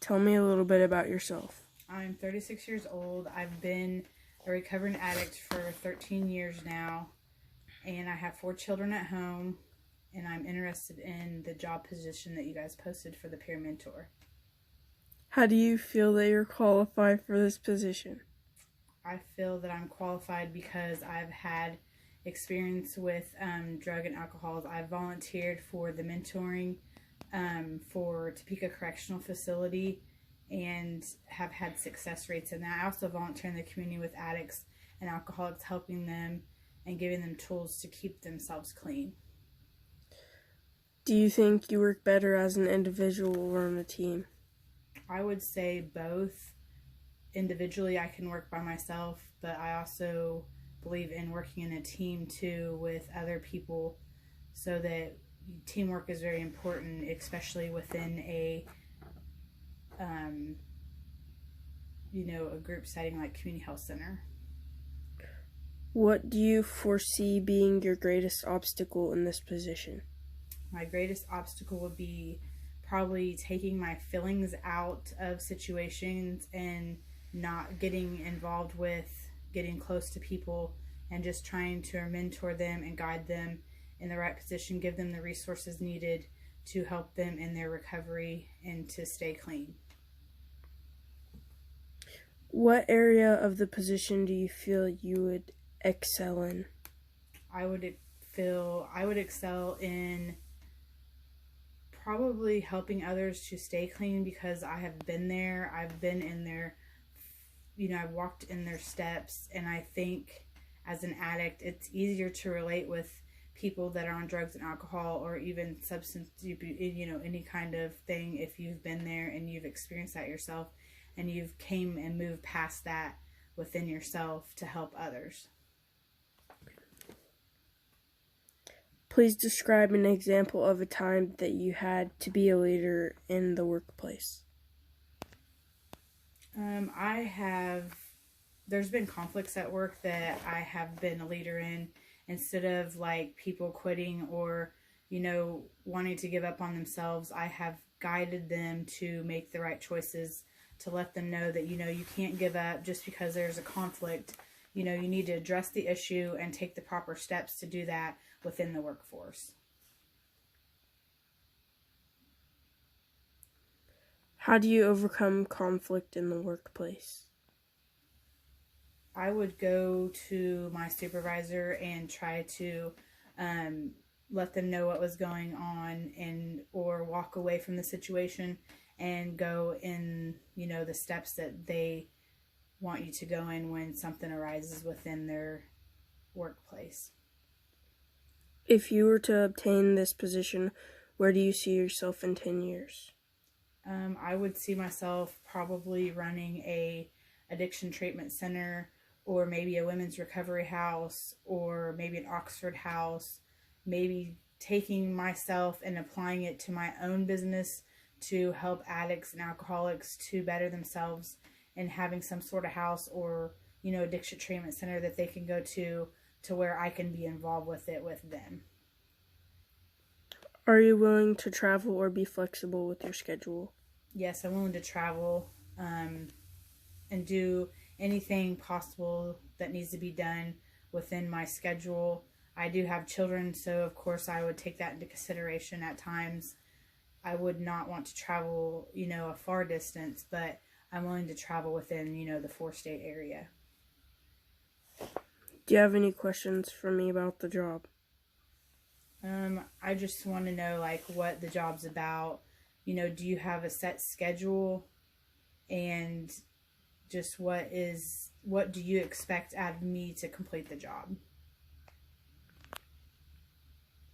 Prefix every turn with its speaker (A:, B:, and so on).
A: Tell me a little bit about yourself.
B: I'm 36 years old. I've been a recovering addict for 13 years now, and I have 4 children at home, and I'm interested in the job position that you guys posted for the peer mentor.
A: How do you feel that you're qualified for this position?
B: I feel that I'm qualified because I've had experience with drug and alcohol. I've volunteered for the mentoring for Topeka Correctional Facility and have had success rates in that. I also volunteer in the community with addicts and alcoholics, helping them and giving them tools to keep themselves clean.
A: Do you think you work better as an individual or on a team?
B: I would say both. Individually, I can work by myself, but I also believe in working in a team too with other people, so that teamwork is very important, especially within a a group setting like community health center.
A: What do you foresee being your greatest obstacle in this position?
B: My greatest obstacle would be probably taking my feelings out of situations and not getting involved with getting close to people, and just trying to mentor them and guide them in the right position, give them the resources needed to help them in their recovery and to stay clean.
A: What area of the position do you feel you would excel in?
B: I would excel in probably helping others to stay clean, because I have been there. I've been in their, I've walked in their steps, and I think as an addict, it's easier to relate with people that are on drugs and alcohol, or even substance, any kind of thing, if you've been there and you've experienced that yourself, and you've came and moved past that within yourself to help others.
A: Please describe an example of a time that you had to be a leader in the workplace.
B: There's been conflicts at work that I have been a leader in. Instead of like people quitting or, wanting to give up on themselves, I have guided them to make the right choices, to let them know that, you can't give up just because there's a conflict. You need to address the issue and take the proper steps to do that within the workforce.
A: How do you overcome conflict in the workplace?
B: I would go to my supervisor and try to let them know what was going on, or walk away from the situation and go in, the steps that they want you to go in when something arises within their workplace.
A: If you were to obtain this position, where do you see yourself in 10 years?
B: I would see myself probably running a addiction treatment center, or maybe a women's recovery house, or maybe an Oxford house, maybe taking myself and applying it to my own business to help addicts and alcoholics to better themselves, and having some sort of house or, addiction treatment center that they can go to where I can be involved with it with them.
A: Are you willing to travel or be flexible with your schedule?
B: Yes, I'm willing to travel and do anything possible that needs to be done within my schedule. I do have children, so of course I would take that into consideration at times. I would not want to travel, a far distance, but I'm willing to travel within, the 4-state area.
A: Do you have any questions for me about the job?
B: I just want to know, what the job's about. Do you have a set schedule? And just what do you expect out of me to complete the job?